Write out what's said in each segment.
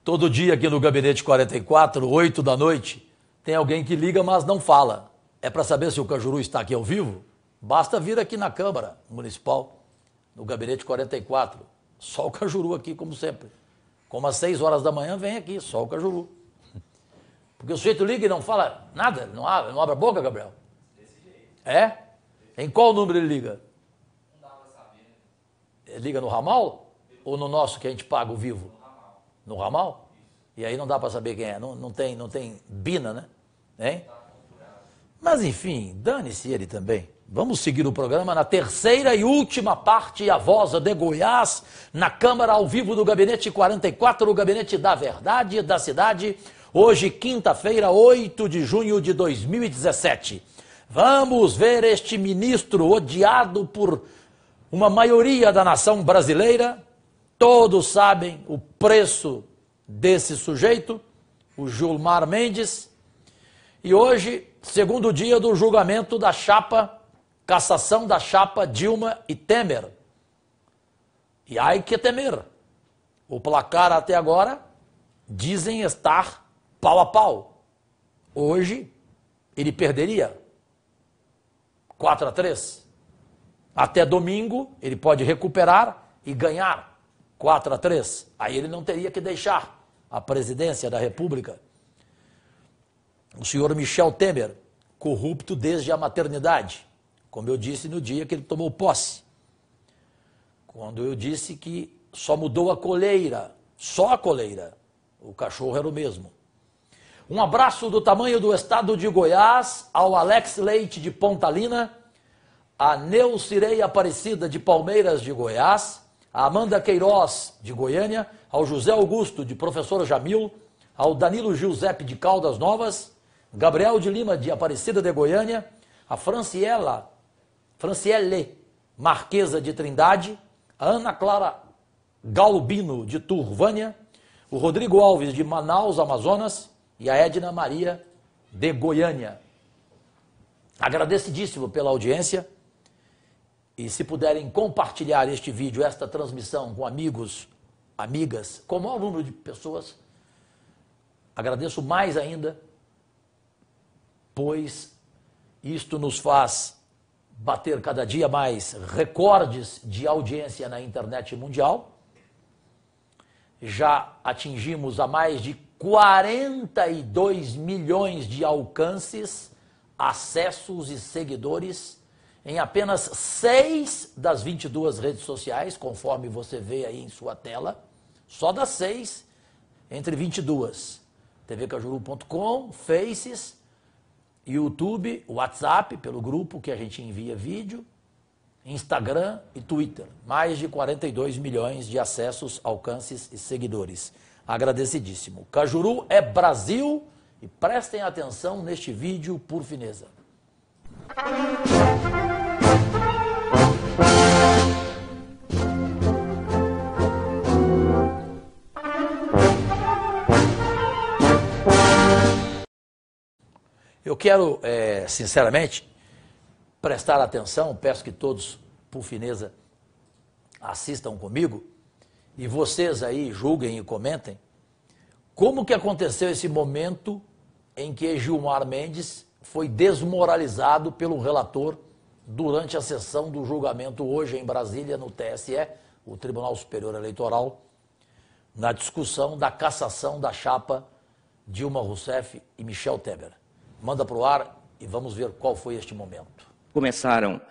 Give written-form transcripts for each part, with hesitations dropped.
Todo dia aqui no Gabinete 44, 8 da noite, tem alguém que liga, mas não fala. É para saber se o Cajuru está aqui ao vivo? Basta vir aqui na Câmara Municipal, no Gabinete 44. Só o Cajuru aqui, como sempre. Como às 6 horas da manhã, vem aqui, só o Cajuru. Porque o sujeito liga e não fala nada, não abre a boca, Gabriel? Desse jeito. É? Em qual número ele liga? Não dá para saber. Ele liga no ramal? Ou no nosso que a gente paga o vivo? No ramal. No ramal? Isso. E aí não dá para saber quem é, não tem bina, né? Hein? Mas enfim, dane-se ele também. Vamos seguir o programa na terceira e última parte, a voz de Goiás, na Câmara ao vivo do Gabinete 44, o Gabinete da Verdade da cidade. Hoje, quinta-feira, 8 de junho de 2017. Vamos ver este ministro odiado por uma maioria da nação brasileira. Todos sabem o preço desse sujeito, o Gilmar Mendes. E hoje, segundo dia do julgamento da chapa, cassação da chapa Dilma e Temer. E ai que temer. O placar até agora dizem estar pau a pau. Hoje, ele perderia 4-3. Até domingo, ele pode recuperar e ganhar 4-3. Aí ele não teria que deixar a presidência da República. O senhor Michel Temer, corrupto desde a maternidade, como eu disse no dia que ele tomou posse. Quando eu disse que só mudou a coleira, só a coleira, o cachorro era o mesmo. Um abraço do tamanho do estado de Goiás ao Alex Leite de Pontalina, a Neucirei Aparecida de Palmeiras de Goiás, a Amanda Queiroz de Goiânia, ao José Augusto de Professor Jamil, ao Danilo Giuseppe de Caldas Novas, Gabriel de Lima de Aparecida de Goiânia, a Franciele Marquesa de Trindade, a Ana Clara Galbino de Turvânia, o Rodrigo Alves de Manaus, Amazonas, e a Edna Maria de Goiânia. Agradecidíssimo pela audiência. E se puderem compartilhar este vídeo, esta transmissão com amigos, amigas, com o maior número de pessoas, agradeço mais ainda, pois isto nos faz bater cada dia mais recordes de audiência na internet mundial. Já atingimos a mais de 42 milhões de alcances, acessos e seguidores em apenas 6 das 22 redes sociais, conforme você vê aí em sua tela. Só das 6, entre 22. tvcajuru.com, Faces, YouTube, WhatsApp, pelo grupo que a gente envia vídeo, Instagram e Twitter. Mais de 42 milhões de acessos, alcances e seguidores. Agradecidíssimo. Cajuru é Brasil e prestem atenção neste vídeo, por fineza. Eu quero, sinceramente, prestar atenção, peço que todos, por fineza, assistam comigo, e vocês aí julguem e comentem, como que aconteceu esse momento em que Gilmar Mendes foi desmoralizado pelo relator durante a sessão do julgamento hoje em Brasília, no TSE, o Tribunal Superior Eleitoral, na discussão da cassação da chapa Dilma Rousseff e Michel Temer. Manda para o ar e vamos ver qual foi este momento. Começaram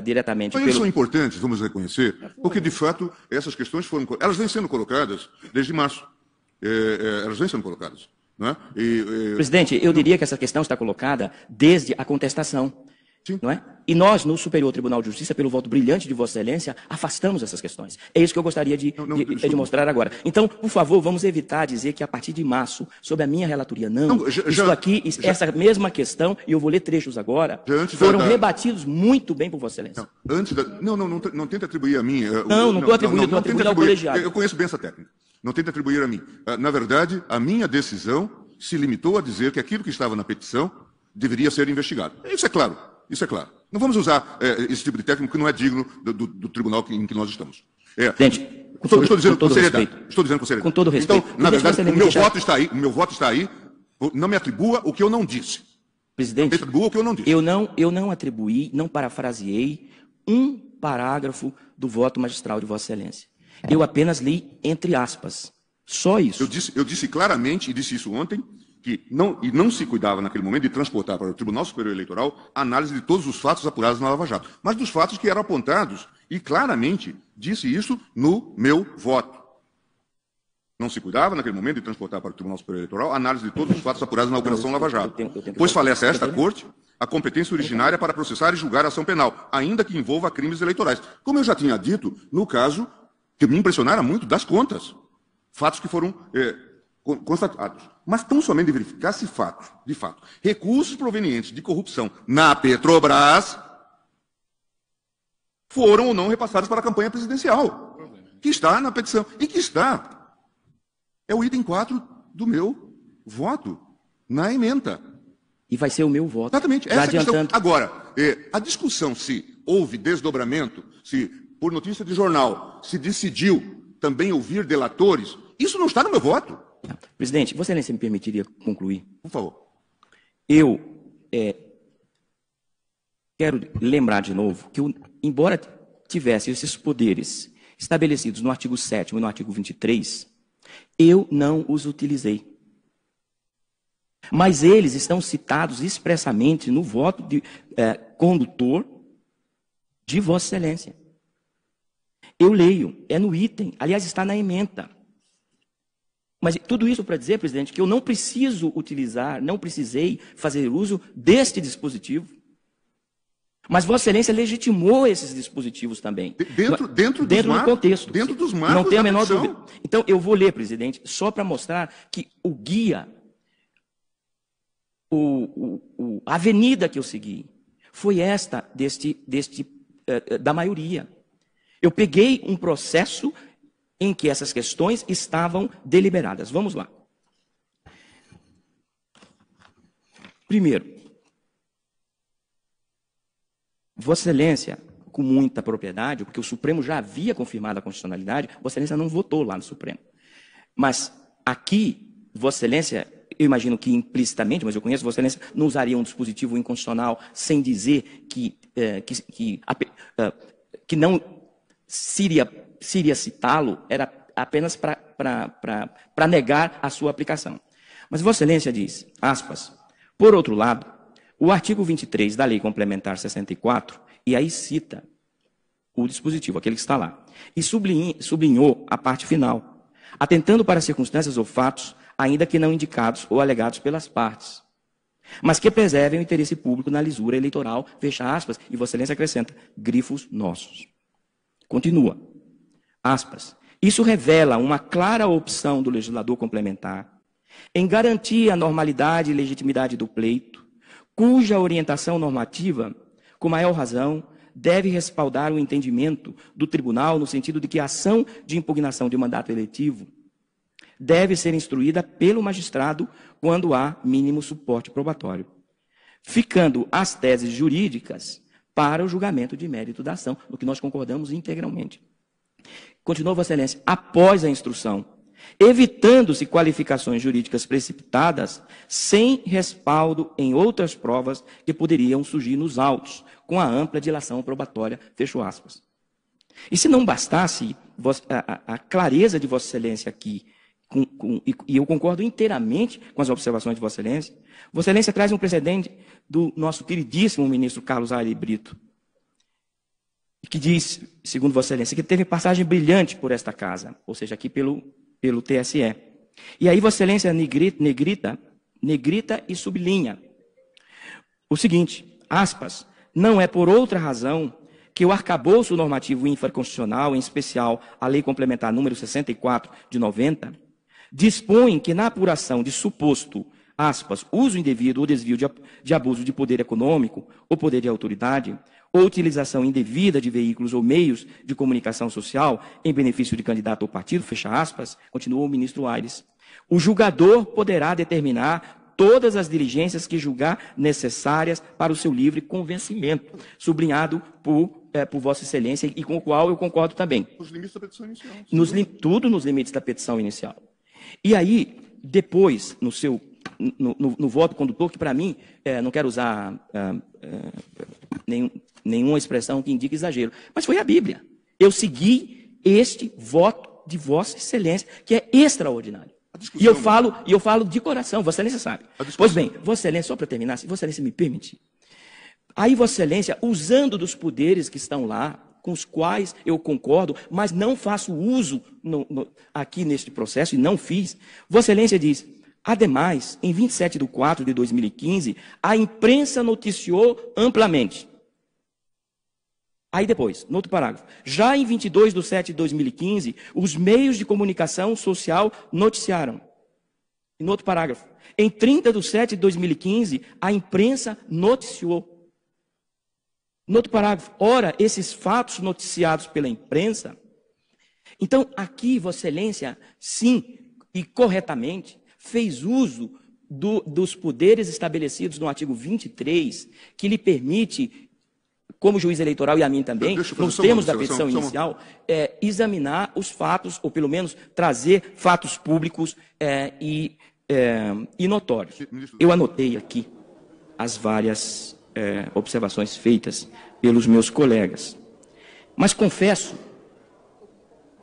diretamente... Mas eles são importantes, vamos reconhecer, porque de fato essas questões elas vêm sendo colocadas desde março. Elas vêm sendo colocadas. Não é? Presidente, eu diria que essa questão está colocada desde a contestação. Sim. Não é? E nós, no Superior Tribunal de Justiça, pelo voto brilhante de Vossa Excelência, afastamos essas questões. É isso que eu gostaria de mostrar agora. Então, por favor, vamos evitar dizer que a partir de março, sob a minha relatoria, essa mesma questão, e eu vou ler trechos agora, foram rebatidos muito bem por Vossa Excelência. Não tenta atribuir a mim. Não estou atribuindo, estou atribuindo ao colegiado. Eu conheço bem essa técnica. Não tenta atribuir a mim. Na verdade, a minha decisão se limitou a dizer que aquilo que estava na petição deveria ser investigado. Isso é claro. Isso é claro. Não vamos usar esse tipo de técnico que não é digno do tribunal em que nós estamos. Presidente, Estou dizendo com seriedade. Respeito. Estou dizendo com seriedade. Com todo respeito. Então, na verdade, o meu voto está aí. Não me atribua o que eu não disse. Presidente, Me atribua o que eu não disse. eu não atribuí, não parafraseei um parágrafo do voto magistral de Vossa Excelência. Eu apenas li entre aspas. Só isso. Eu disse claramente, e disse isso ontem, que não se cuidava naquele momento de transportar para o Tribunal Superior Eleitoral a análise de todos os fatos apurados na Lava Jato, mas dos fatos que eram apontados, e claramente disse isso no meu voto. Não se cuidava naquele momento de transportar para o Tribunal Superior Eleitoral a análise de todos os fatos apurados na Operação Lava Jato, pois falece a esta Corte a competência originária para processar e julgar a ação penal, ainda que envolva crimes eleitorais. Como eu já tinha dito, no caso que me impressionara muito das contas, fatos que foram constatados. Mas tão somente de verificar se fatos, de fato, recursos provenientes de corrupção na Petrobras foram ou não repassados para a campanha presidencial, que está na petição, e que está, é o item 4 do meu voto, na ementa. E vai ser o meu voto. Exatamente, essa é a questão. Agora, a discussão se houve desdobramento, se, por notícia de jornal, se decidiu também ouvir delatores, isso não está no meu voto. Presidente, Vossa Excelência me permitiria concluir? Por favor. Eu quero lembrar de novo que, embora tivesse esses poderes estabelecidos no artigo 7º e no artigo 23, eu não os utilizei. Mas eles estão citados expressamente no voto de condutor de Vossa Excelência. Eu leio, é no item, aliás, está na ementa. Mas tudo isso para dizer, presidente, que eu não preciso utilizar, não precisei fazer uso deste dispositivo. Mas Vossa Excelência legitimou esses dispositivos também. Dentro do contexto. Dentro dos marcos. Não tenho a menor dúvida. Então, eu vou ler, presidente, só para mostrar que o guia, a avenida que eu segui, foi esta da maioria. Eu peguei um processo em que essas questões estavam deliberadas. Vamos lá. Primeiro, Vossa Excelência, com muita propriedade, porque o Supremo já havia confirmado a constitucionalidade, Vossa Excelência não votou lá no Supremo. Mas aqui, Vossa Excelência, eu imagino que implicitamente, mas eu conheço, Vossa Excelência não usaria um dispositivo inconstitucional sem dizer que não seria citá-lo, era apenas para negar a sua aplicação. Mas Vossa Excelência diz, aspas, por outro lado, o artigo 23 da Lei Complementar 64, e aí cita o dispositivo, aquele que está lá, e sublinhou a parte final, atentando para circunstâncias ou fatos, ainda que não indicados ou alegados pelas partes, mas que preservem o interesse público na lisura eleitoral, fecha aspas, e Vossa Excelência acrescenta, grifos nossos. Continua, aspas, isso revela uma clara opção do legislador complementar em garantir a normalidade e legitimidade do pleito, cuja orientação normativa, com maior razão, deve respaldar o entendimento do tribunal no sentido de que a ação de impugnação de mandato eletivo deve ser instruída pelo magistrado quando há mínimo suporte probatório, ficando as teses jurídicas para o julgamento de mérito da ação, no que nós concordamos integralmente. Continua Vossa Excelência, após a instrução, evitando-se qualificações jurídicas precipitadas sem respaldo em outras provas que poderiam surgir nos autos, com a ampla dilação probatória, fecho aspas. E se não bastasse a clareza de Vossa Excelência aqui, e eu concordo inteiramente com as observações de Vossa Excelência, Vossa Excelência traz um precedente do nosso queridíssimo ministro Carlos Aire Brito, que diz, segundo Vossa Excelência, que teve passagem brilhante por esta casa, ou seja, aqui pelo TSE. E aí Vossa Excelência negrita e sublinha o seguinte, aspas, não é por outra razão que o arcabouço normativo infraconstitucional, em especial a Lei Complementar número 64 de 90, dispõe que na apuração de suposto, aspas, uso indevido ou desvio de abuso de poder econômico ou poder de autoridade, ou utilização indevida de veículos ou meios de comunicação social em benefício de candidato ou partido, fecha aspas, continuou o ministro Aires, o julgador poderá determinar todas as diligências que julgar necessárias para o seu livre convencimento, sublinhado por por Vossa Excelência e com o qual eu concordo também. Os limites da petição inicial. Tudo nos limites da petição inicial. E aí, depois, no voto condutor, que para mim, não quero usar nenhuma expressão que indique exagero, mas foi a Bíblia. Eu segui este voto de Vossa Excelência, que é extraordinário. E eu falo de coração, Vossa Excelência sabe. Pois bem, Vossa Excelência, só para terminar, se Vossa Excelência me permitir, aí Vossa Excelência, usando dos poderes que estão lá, com os quais eu concordo, mas não faço uso aqui neste processo, e não fiz, Vossa Excelência diz, ademais, em 27/4/2015, a imprensa noticiou amplamente. Aí depois, no outro parágrafo, já em 22/7/2015, os meios de comunicação social noticiaram. E no outro parágrafo, em 30/7/2015, a imprensa noticiou. No outro parágrafo, ora, esses fatos noticiados pela imprensa. Então, aqui, Vossa Excelência, sim, e corretamente, fez uso dos poderes estabelecidos no artigo 23, que lhe permite, como juiz eleitoral e a mim também, nos termos da petição inicial, examinar os fatos, ou pelo menos trazer fatos públicos e notórios. Eu anotei aqui as várias observações feitas pelos meus colegas. Mas confesso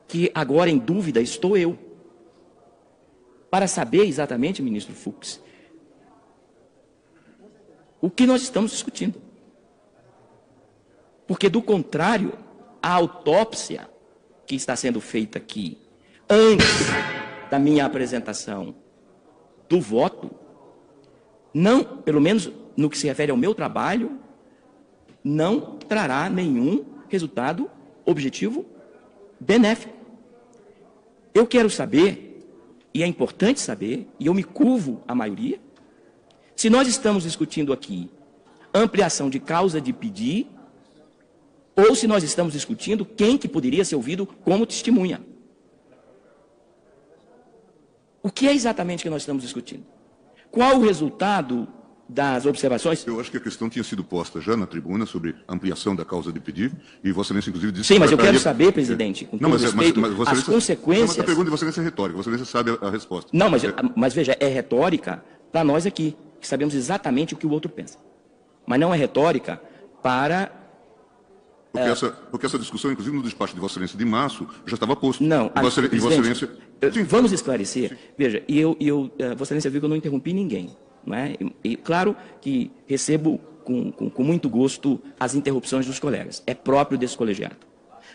que agora em dúvida estou eu, para saber exatamente, ministro Fux, o que nós estamos discutindo. Porque, do contrário, a autópsia que está sendo feita aqui, antes da minha apresentação do voto, não, pelo menos no que se refere ao meu trabalho, não trará nenhum resultado objetivo benéfico. Eu quero saber, e é importante saber, e eu me curvo à maioria, se nós estamos discutindo aqui ampliação de causa de pedir, ou se nós estamos discutindo quem que poderia ser ouvido como testemunha. O que é exatamente que nós estamos discutindo? Qual o resultado das observações? Eu acho que a questão tinha sido posta já na tribuna sobre ampliação da causa de pedir, e Vossa Excelência, inclusive, disse... Sim, mas eu quero saber, presidente, com todo respeito, as consequências... Mas a pergunta de Vossa Excelência é retórica, Vossa Excelência sabe a resposta. Não, mas veja, é retórica para nós aqui, que sabemos exatamente o que o outro pensa. Mas não é retórica para... Porque essa discussão, inclusive no despacho de Vossa Excelência de março, já estava posto. Não, e Vossa Excelência... Vamos esclarecer. Veja, Vossa Excelência viu que eu não interrompi ninguém. Não é? E claro que recebo com muito gosto as interrupções dos colegas. É próprio desse colegiado.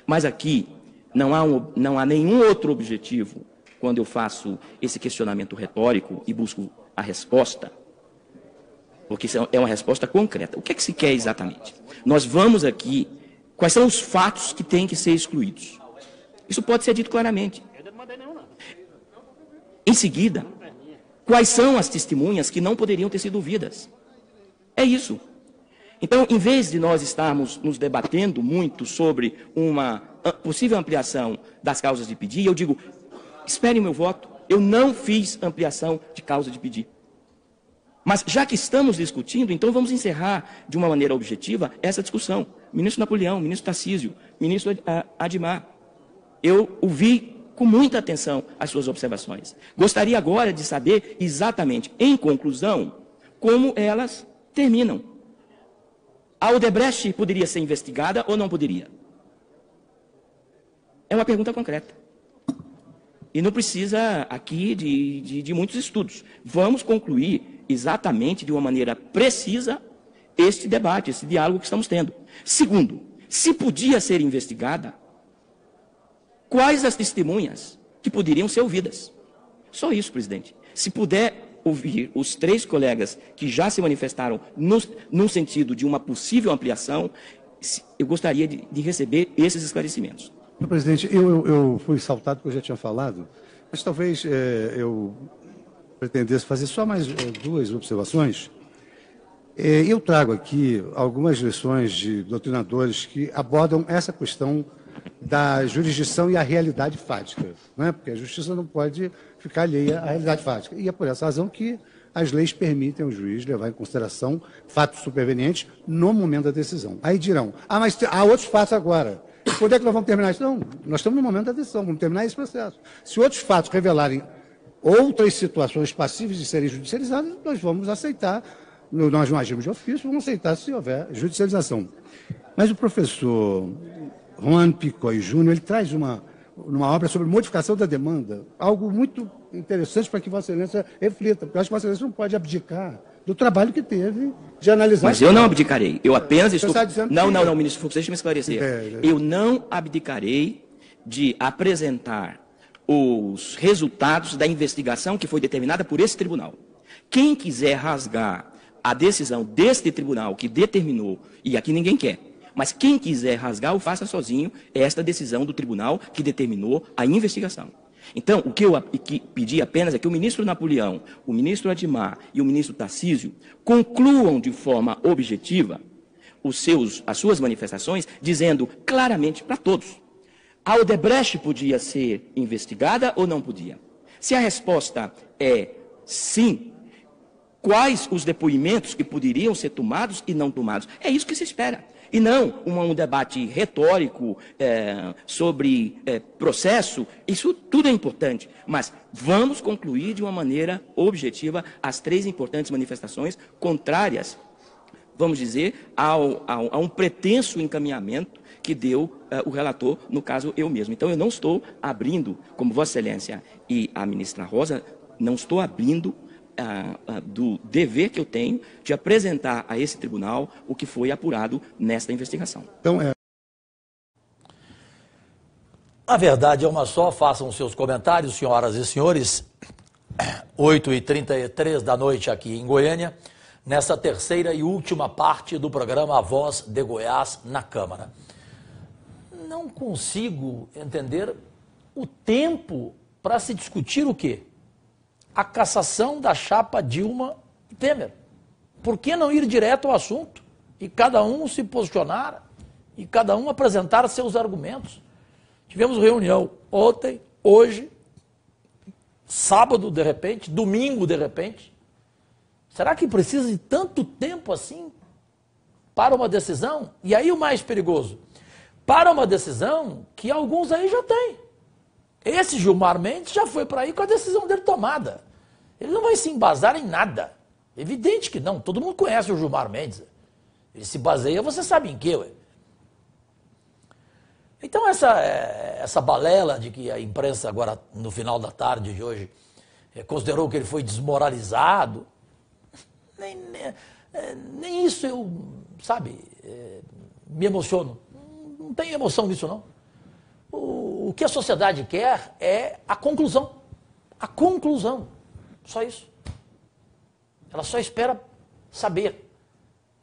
Mas aqui não há nenhum outro objetivo quando eu faço esse questionamento retórico e busco a resposta, porque é uma resposta concreta. O que é que se quer exatamente? Nós vamos aqui... Quais são os fatos que têm que ser excluídos? Isso pode ser dito claramente. Em seguida, quais são as testemunhas que não poderiam ter sido ouvidas? É isso. Então, em vez de nós estarmos nos debatendo muito sobre uma possível ampliação das causas de pedir, eu digo, esperem o meu voto, eu não fiz ampliação de causa de pedir. Mas, já que estamos discutindo, então vamos encerrar de uma maneira objetiva essa discussão. Ministro Napoleão, ministro Tarcísio, ministro Admar, eu ouvi com muita atenção as suas observações. Gostaria agora de saber exatamente, em conclusão, como elas terminam. A Odebrecht poderia ser investigada ou não poderia? É uma pergunta concreta. E não precisa aqui de muitos estudos. Vamos concluir exatamente de uma maneira precisa este debate, esse diálogo que estamos tendo. Segundo, se podia ser investigada, quais as testemunhas que poderiam ser ouvidas? Só isso, presidente. Se puder ouvir os 3 colegas que já se manifestaram no sentido de uma possível ampliação, eu gostaria de receber esses esclarecimentos. Presidente, eu fui saltado porque eu já tinha falado, mas talvez eu pretendesse fazer só mais 2 observações. Eu trago aqui algumas lições de doutrinadores que abordam essa questão da jurisdição e a realidade fática, né? Porque a justiça não pode ficar alheia à realidade fática. E é por essa razão que as leis permitem ao juiz levar em consideração fatos supervenientes no momento da decisão. Aí dirão, mas há outros fatos agora. Quando é que nós vamos terminar isso? Não, nós estamos no momento da decisão, vamos terminar esse processo. Se outros fatos revelarem outras situações passíveis de serem judicializadas, nós vamos aceitar. Nós não agimos de ofício, vamos aceitar se houver judicialização. Mas o professor Juan Picoy Júnior, ele traz uma obra sobre modificação da demanda, algo muito interessante para que Vossa Excelência reflita, porque eu acho que Vossa Excelência não pode abdicar do trabalho que teve de analisar... Mas eu não abdicarei, eu apenas estou... Não, ministro Fux, deixa eu me esclarecer. Eu não abdicarei de apresentar os resultados da investigação que foi determinada por esse tribunal. Quem quiser rasgar a decisão deste tribunal que determinou, e aqui ninguém quer, mas quem quiser rasgar, o faça sozinho, esta decisão do tribunal que determinou a investigação. Então, o que eu pedi apenas é que o ministro Napoleão, o ministro Admar e o ministro Tarcísio concluam de forma objetiva as suas manifestações, dizendo claramente para todos: a Odebrecht podia ser investigada ou não podia? Se a resposta é sim, quais os depoimentos que poderiam ser tomados e não tomados? É isso que se espera. E não um debate retórico sobre processo. Isso tudo é importante. Mas vamos concluir de uma maneira objetiva as 3 importantes manifestações contrárias, vamos dizer, a um pretenso encaminhamento que deu o relator, no caso eu mesmo. Então eu não estou abrindo, como Vossa Excelência e a ministra Rosa, não estou abrindo do dever que eu tenho de apresentar a esse tribunal o que foi apurado nesta investigação. Então, A verdade é uma só, façam seus comentários, senhoras e senhores. 8h33 da noite aqui em Goiânia, nessa terceira e última parte do programa A Voz de Goiás na Câmara. Não consigo entender o tempo para se discutir o quê? A cassação da chapa Dilma e Temer. Por que não ir direto ao assunto e cada um se posicionar e cada um apresentar seus argumentos? Tivemos reunião ontem, hoje, sábado de repente, domingo de repente. Será que precisa de tanto tempo assim para uma decisão? E aí o mais perigoso, para uma decisão que alguns aí já têm. Esse Gilmar Mendes já foi para aí com a decisão dele tomada. Ele não vai se embasar em nada. Evidente que não. Todo mundo conhece o Gilmar Mendes. Ele se baseia, você sabe em quê, ué? Então essa balela de que a imprensa agora, no final da tarde de hoje, considerou que ele foi desmoralizado, nem isso eu, sabe, me emociono. Não tem emoção nisso, não. O que a sociedade quer é a conclusão. A conclusão. Só isso. Ela só espera saber.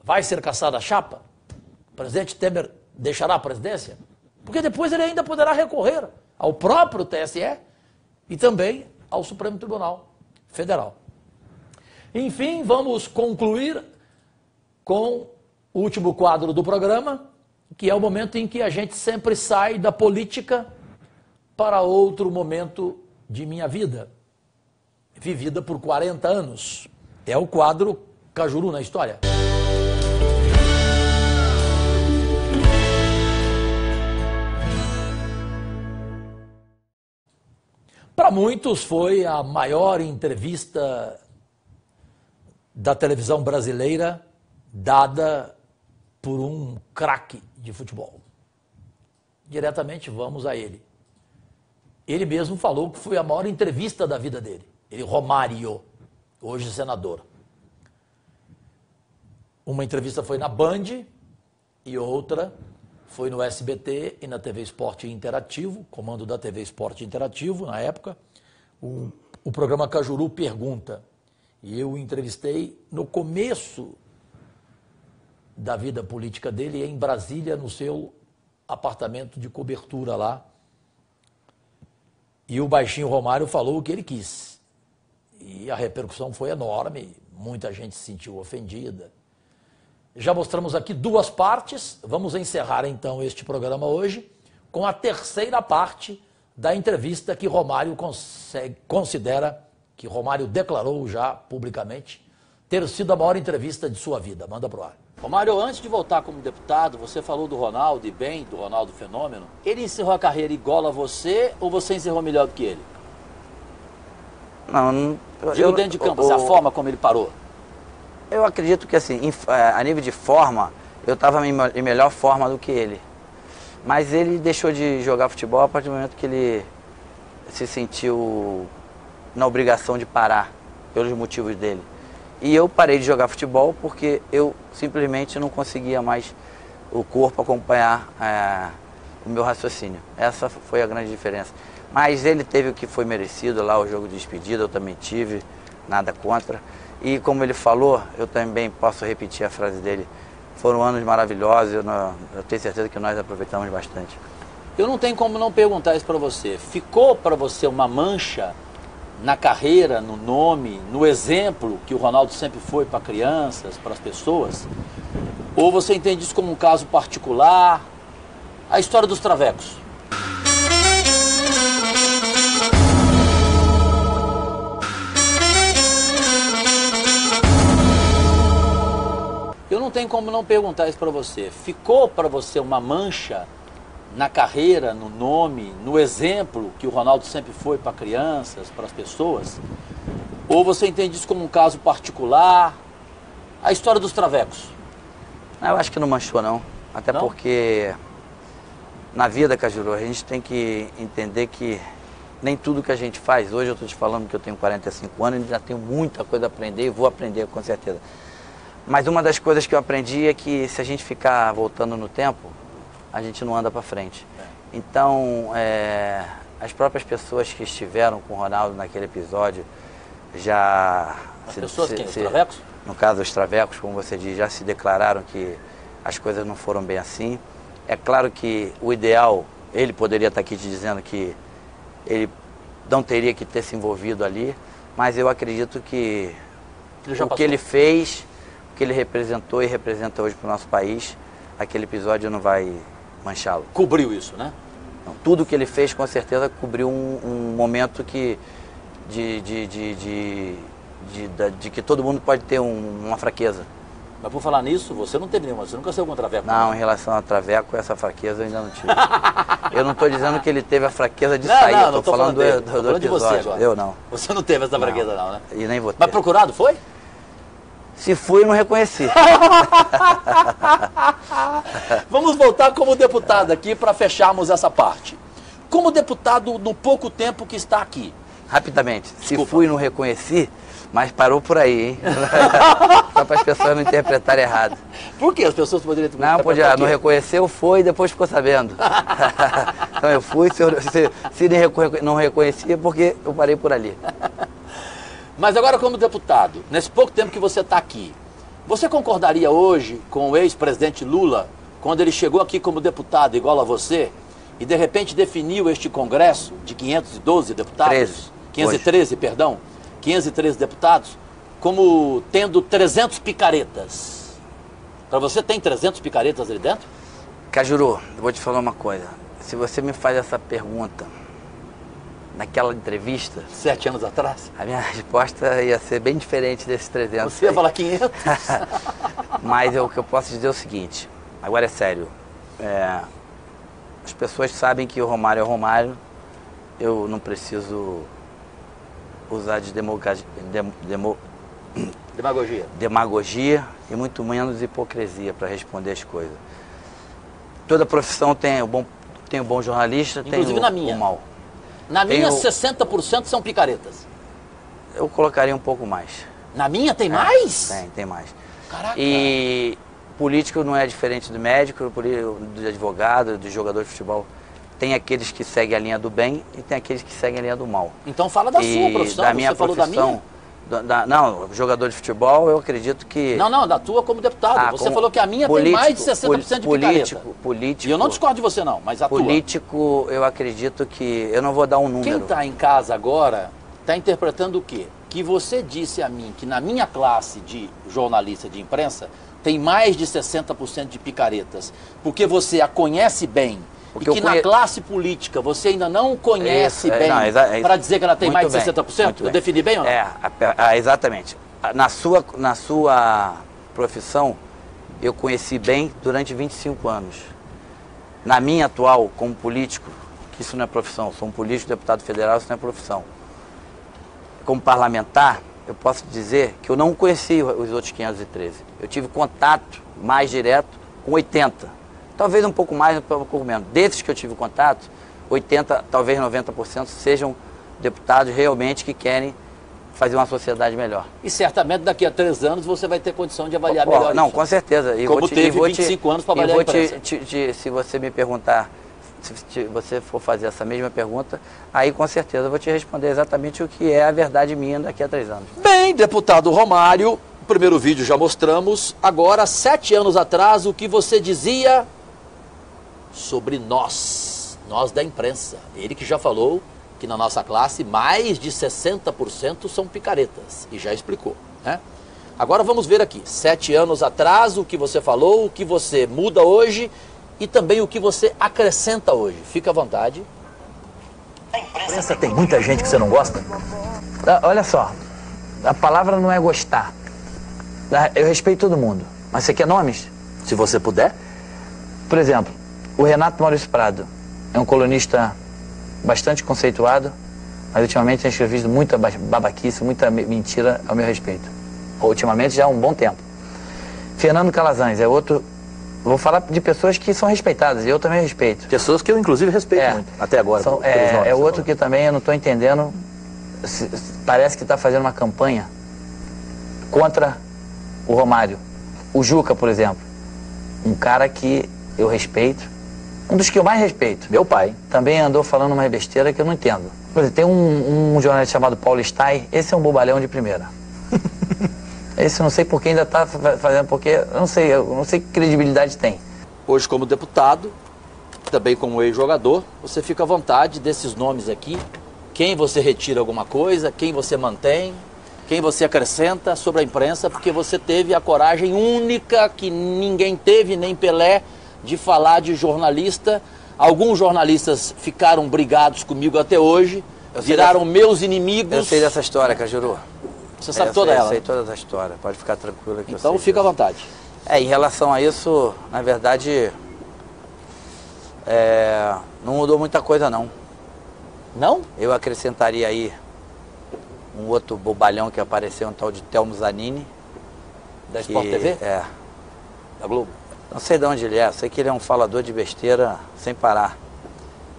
Vai ser cassada a chapa? O presidente Temer deixará a presidência? Porque depois ele ainda poderá recorrer ao próprio TSE e também ao Supremo Tribunal Federal. Enfim, vamos concluir com o último quadro do programa, que é o momento em que a gente sempre sai da política para outro momento de minha vida, vivida por 40 anos. É o quadro Cajuru na História. Para muitos foi a maior entrevista da televisão brasileira dada por um craque de futebol. Diretamente vamos a ele. Ele mesmo falou que foi a maior entrevista da vida dele. Ele, Romário, hoje senador. Uma entrevista foi na Band e outra foi no SBT e na TV Esporte Interativo, comando da TV Esporte Interativo, na época. O programa Cajuru Pergunta. E eu o entrevistei no começo da vida política dele, em Brasília, no seu apartamento de cobertura lá. E o baixinho Romário falou o que ele quis. E a repercussão foi enorme, muita gente se sentiu ofendida. Já mostramos aqui 2 partes, vamos encerrar então este programa hoje com a terceira parte da entrevista que Romário considera que Romário declarou já publicamente ter sido a maior entrevista de sua vida. Manda pro ar. Romário, antes de voltar como deputado, você falou do Ronaldo e bem, do Ronaldo Fenômeno. Ele encerrou a carreira igual a você ou você encerrou melhor do que ele? Não, Digo dentro de campo, a forma como ele parou. Eu acredito que, assim, a nível de forma, eu estava em melhor forma do que ele. Mas ele deixou de jogar futebol a partir do momento que ele se sentiu na obrigação de parar, pelos motivos dele. E eu parei de jogar futebol porque eu simplesmente não conseguia mais o corpo acompanhar o meu raciocínio. Essa foi a grande diferença. Mas ele teve o que foi merecido lá, o jogo de despedida, eu também tive, nada contra. E como ele falou, eu também posso repetir a frase dele, foram anos maravilhosos, eu tenho certeza que nós aproveitamos bastante. Eu não tenho como não perguntar isso para você. Ficou para você uma mancha na carreira, no nome, no exemplo que o Ronaldo sempre foi para crianças, para as pessoas? Ou você entende isso como um caso particular? A história dos travecos. Eu não tenho como não perguntar isso para você. Ficou para você uma mancha na carreira, no nome, no exemplo que o Ronaldo sempre foi para crianças, para as pessoas? Ou você entende isso como um caso particular? A história dos travecos. Eu acho que não manchou, não. Até não? Porque na vida, Cajuru, a gente tem que entender que nem tudo que a gente faz, hoje eu estou te falando que eu tenho 45 anos e já tenho muita coisa a aprender e vou aprender com certeza. Mas uma das coisas que eu aprendi é que se a gente ficar voltando no tempo, a gente não anda para frente. Então, as próprias pessoas que estiveram com o Ronaldo naquele episódio já... As pessoas quem? Os travecos? No caso, os travecos, como você diz, já se declararam que as coisas não foram bem assim. É claro que o ideal, ele poderia estar aqui te dizendo que ele não teria que ter se envolvido ali, mas eu acredito que o que ele fez, o que ele representou e representa hoje para o nosso país, aquele episódio não vai manchá-lo. Cobriu isso, né? Não, tudo que ele fez, com certeza, cobriu um momento que de que todo mundo pode ter uma fraqueza. Mas por falar nisso, você não teve nenhuma, você nunca saiu com traveco? Não, em relação a traveco, essa fraqueza eu ainda não tive. Eu não estou dizendo que ele teve a fraqueza de sair, eu estou falando do episódio. De você agora. Eu não. Você não teve essa fraqueza não, né? E nem vou ter. Mas procurado foi? Se fui, eu não reconheci. Vamos voltar como deputado aqui para fecharmos essa parte. Como deputado no pouco tempo que está aqui. Rapidamente, Desculpa. Se fui, não reconheci, mas parou por aí, hein? Só para as pessoas não interpretarem errado. Por que as pessoas poderiam interpretar? Não, podia, não reconheceu, foi e depois ficou sabendo. Então eu fui, se não reconhecia, porque eu parei por ali. Mas agora como deputado, nesse pouco tempo que você está aqui, você concordaria hoje com o ex-presidente Lula, quando ele chegou aqui como deputado igual a você, e de repente definiu este Congresso de 512 deputados? 513, perdão. 513 deputados, como tendo 300 picaretas. Para você tem 300 picaretas ali dentro? Cajuru, eu vou te falar uma coisa. Se você me faz essa pergunta naquela entrevista... 7 anos atrás? A minha resposta ia ser bem diferente desses 300. Você ia falar 500? Mas o que eu posso dizer é o seguinte, agora é sério. As pessoas sabem que o Romário é o Romário, eu não preciso usar de demagogia e muito menos hipocrisia para responder as coisas. Toda profissão tem o bom jornalista, inclusive tem o mau. Na minha, 60% são picaretas. Eu colocaria um pouco mais. Na minha tem mais? Tem mais. Caraca. E político não é diferente do médico, do advogado, do jogador de futebol. Tem aqueles que seguem a linha do bem e tem aqueles que seguem a linha do mal. Então fala da sua profissão, da minha falou profissão, da minha? Não, jogador de futebol, eu acredito que... Não, da tua como deputado. Você falou que a minha tem mais de 60% de picareta. Político. E eu não discordo de você não, mas a político, eu acredito que... Eu não vou dar um número. Quem está em casa agora está interpretando o quê? Que você disse a mim que na minha classe de jornalista de imprensa tem mais de 60% de picaretas, porque você a conhece bem Porque e que na classe política você ainda não conhece bem para dizer que ela tem mais de 60%? Eu defini bem ou não? Exatamente. Na sua profissão, eu conheci bem durante 25 anos. Na minha atual, como político, que isso não é profissão, sou um político, deputado federal, isso não é profissão. Como parlamentar, eu posso dizer que eu não conheci os outros 513. Eu tive contato mais direto com 80. Talvez um pouco mais, um pouco menos. Desses que eu tive contato, 80, talvez 90% sejam deputados realmente que querem fazer uma sociedade melhor. E certamente daqui a 3 anos você vai ter condição de avaliar melhor não, isso. com certeza. Como teve 25 anos para avaliar a imprensa. Se você me perguntar, se você for fazer essa mesma pergunta, aí com certeza eu vou te responder exatamente o que é a verdade minha daqui a 3 anos. Bem, deputado Romário, o primeiro vídeo já mostramos. Agora, 7 anos atrás, o que você dizia sobre nós da imprensa. Ele que já falou que na nossa classe mais de 60% são picaretas, e já explicou, né? Agora vamos ver aqui, 7 anos atrás, o que você falou, o que você muda hoje e também o que você acrescenta hoje. Fica à vontade. A imprensa tem muita gente que você não gosta? Olha só, a palavra não é gostar. Eu respeito todo mundo, mas você quer nomes? Se você puder. Por exemplo, o Renato Maurício Prado é um colunista bastante conceituado, mas ultimamente tem escrevido muita babaquice, muita mentira ao meu respeito. Ultimamente já há um bom tempo. Fernando Calazans é outro. Vou falar de pessoas que são respeitadas, e eu também respeito. Pessoas que eu inclusive respeito muito, até agora. É outro que também eu não estou entendendo, parece que está fazendo uma campanha contra o Romário. O Juca, por exemplo, um cara que eu respeito, um dos que eu mais respeito. Meu pai. Também andou falando uma besteira que eu não entendo. Por exemplo, tem um jornalista chamado Paulo Stein, esse é um bobalhão de primeira. Esse eu não sei por que ainda está fazendo, porque eu não sei que credibilidade tem. Hoje, como deputado, também como ex-jogador, você fica à vontade desses nomes aqui. Quem você retira alguma coisa, quem você mantém, quem você acrescenta sobre a imprensa, porque você teve a coragem única que ninguém teve, nem Pelé, de falar de jornalista. Alguns jornalistas ficaram brigados comigo até hoje, viraram meus inimigos. Eu sei dessa história, Cajuru. Você sabe toda ela? Eu sei toda essa história, pode ficar tranquilo que então fica à vontade. Em relação a isso, na verdade, não mudou muita coisa não. Não? Eu acrescentaria aí um outro bobalhão que apareceu, um tal de Telmo Zanini. Da Sport TV? É. Da Globo? Não sei de onde ele é, sei que ele é um falador de besteira sem parar.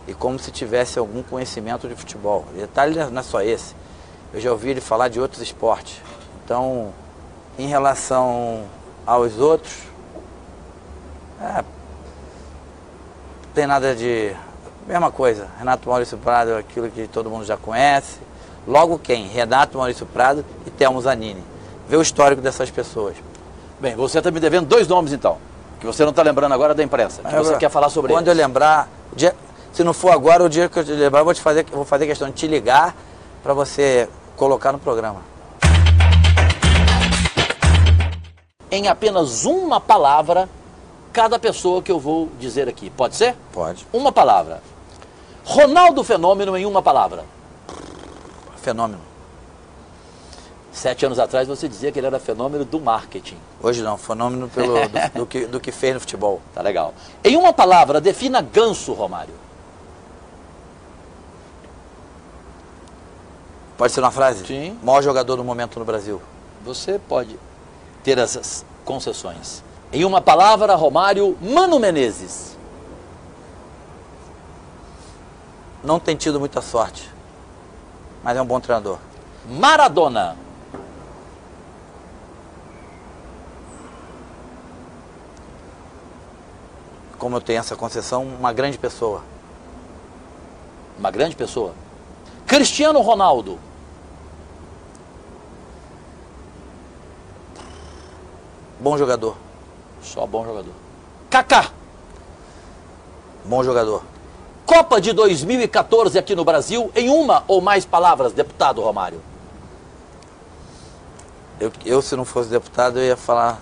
E como se tivesse algum conhecimento de futebol. O detalhe não é só esse. Eu já ouvi ele falar de outros esportes. Então, em relação aos outros, não tem nada de... Mesma coisa, Renato Maurício Prado é aquilo que todo mundo já conhece. Logo quem? Renato Maurício Prado e Telmo Zanini. Vê o histórico dessas pessoas. Bem, você está me devendo 2 nomes então, que você não está lembrando agora da imprensa, que você quer falar sobre quando eles. Eu lembrar, se não for agora, o dia que eu te lembrar, vou fazer questão de te ligar para você colocar no programa. Em apenas uma palavra, cada pessoa que eu vou dizer aqui. Pode ser? Pode. Uma palavra. Ronaldo Fenômeno em uma palavra. Fenômeno. 7 anos atrás você dizia que ele era fenômeno do marketing. Hoje não, fenômeno do que fez no futebol. Tá legal. Em uma palavra, defina Ganso, Romário. Pode ser uma frase? Sim. Maior jogador do momento no Brasil. Você pode ter essas concessões. Em uma palavra, Romário, Mano Menezes. Não tem tido muita sorte, mas é um bom treinador. Maradona. Como eu tenho essa concessão, uma grande pessoa. Uma grande pessoa. Cristiano Ronaldo. Bom jogador. Só bom jogador. Kaká. Bom jogador. Copa de 2014 aqui no Brasil, em uma ou mais palavras, deputado Romário. Eu se não fosse deputado, eu ia falar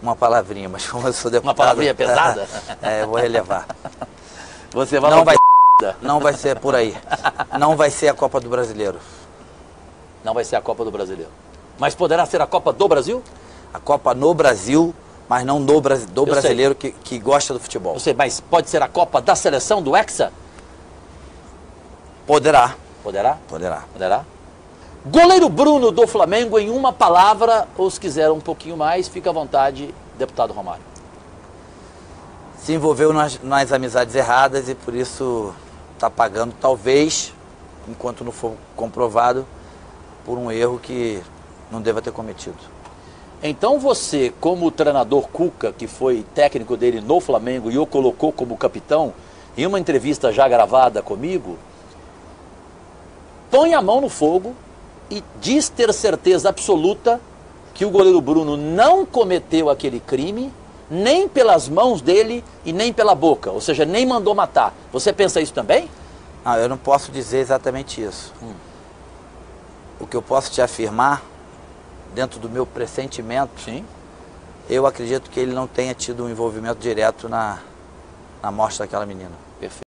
uma palavrinha, mas como eu sou deputado... Uma palavrinha pesada? Eu vou relevar. Você vai não vai ser por aí. Não vai ser a Copa do Brasileiro. Não vai ser a Copa do Brasileiro. Mas poderá ser a Copa do Brasil? A Copa no Brasil, mas não do brasileiro que gosta do futebol. Eu sei, mas pode ser a Copa da seleção do Hexa? Poderá. Poderá? Poderá. Poderá. Goleiro Bruno do Flamengo, em uma palavra, ou se quiser um pouquinho mais, fica à vontade, deputado Romário. Se envolveu nas amizades erradas e por isso está pagando, talvez, enquanto não for comprovado, por um erro que não deva ter cometido. Então você, como o treinador Cuca, que foi técnico dele no Flamengo e o colocou como capitão, em uma entrevista já gravada comigo, põe a mão no fogo e diz ter certeza absoluta que o goleiro Bruno não cometeu aquele crime, nem pelas mãos dele e nem pela boca, ou seja, nem mandou matar. Você pensa isso também? Não, eu não posso dizer exatamente isso. O que eu posso te afirmar, dentro do meu pressentimento, sim, eu acredito que ele não tenha tido um envolvimento direto na morte daquela menina. Perfeito.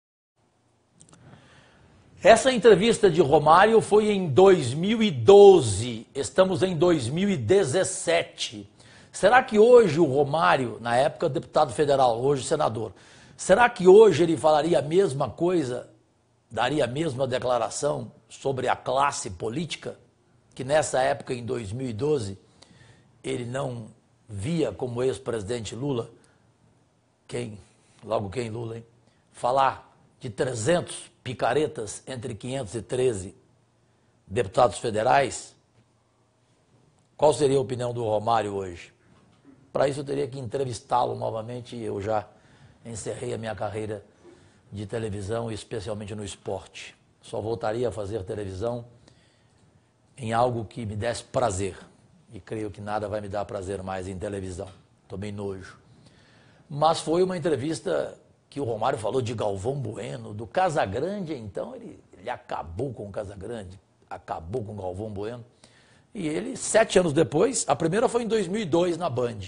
Essa entrevista de Romário foi em 2012, estamos em 2017. Será que hoje o Romário, na época deputado federal, hoje senador, será que hoje ele falaria a mesma coisa, daria a mesma declaração sobre a classe política, que nessa época, em 2012, ele não via como ex-presidente Lula, Lula, hein? Falar de 300 picaretas entre 513 deputados federais? Qual seria a opinião do Romário hoje? Para isso eu teria que entrevistá-lo novamente e eu já encerrei a minha carreira de televisão, especialmente no esporte. Só voltaria a fazer televisão em algo que me desse prazer. E creio que nada vai me dar prazer mais em televisão. Tomei nojo. Mas foi uma entrevista que o Romário falou de Galvão Bueno, do Casagrande, então ele acabou com o Casagrande, acabou com o Galvão Bueno. E ele, 7 anos depois, a primeira foi em 2002 na Band.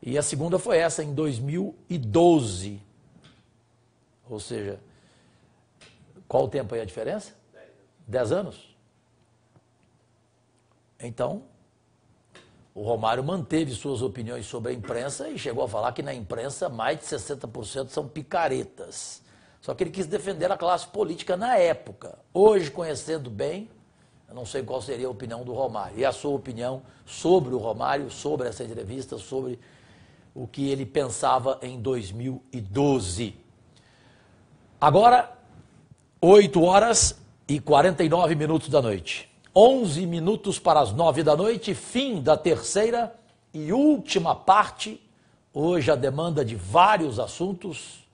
E a segunda foi essa, em 2012. Ou seja, qual o tempo aí a diferença? 10 anos. Então, o Romário manteve suas opiniões sobre a imprensa e chegou a falar que na imprensa mais de 60% são picaretas. Só que ele quis defender a classe política na época. Hoje, conhecendo bem, eu não sei qual seria a opinião do Romário. E a sua opinião sobre o Romário, sobre essa entrevista, sobre o que ele pensava em 2012. Agora, 8 horas e 49 minutos da noite. 11 minutos para as 9 da noite, fim da terceira e última parte. Hoje a demanda de vários assuntos.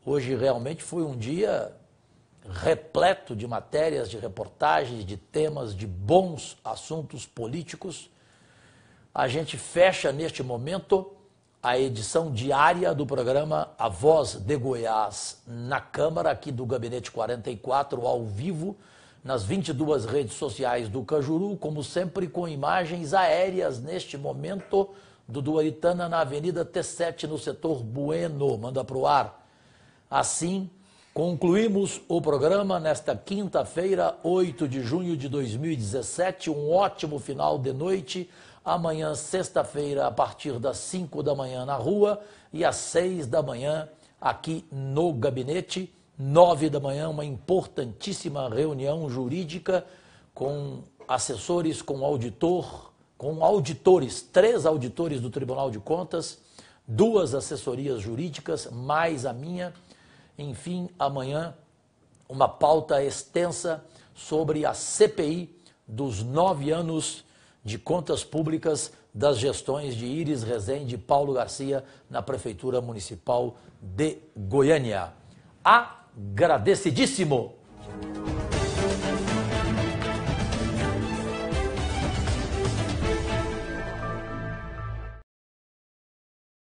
Hoje realmente foi um dia repleto de matérias, de reportagens, de temas, de bons assuntos políticos. A gente fecha neste momento a edição diária do programa A Voz de Goiás na Câmara, aqui do Gabinete 44, ao vivo, nas 22 redes sociais do Cajuru, como sempre com imagens aéreas neste momento, do Aritana na Avenida T7, no setor Bueno, manda para o ar. Assim, concluímos o programa nesta quinta-feira, 8 de junho de 2017, um ótimo final de noite. Amanhã, sexta-feira, a partir das 5 da manhã na rua e às 6 da manhã aqui no gabinete. 9 da manhã, uma importantíssima reunião jurídica com assessores, com auditores, 3 auditores do Tribunal de Contas, 2 assessorias jurídicas, mais a minha. Enfim, amanhã, uma pauta extensa sobre a CPI dos 9 anos de contas públicas das gestões de Iris Rezende e Paulo Garcia na Prefeitura Municipal de Goiânia. Agradecidíssimo!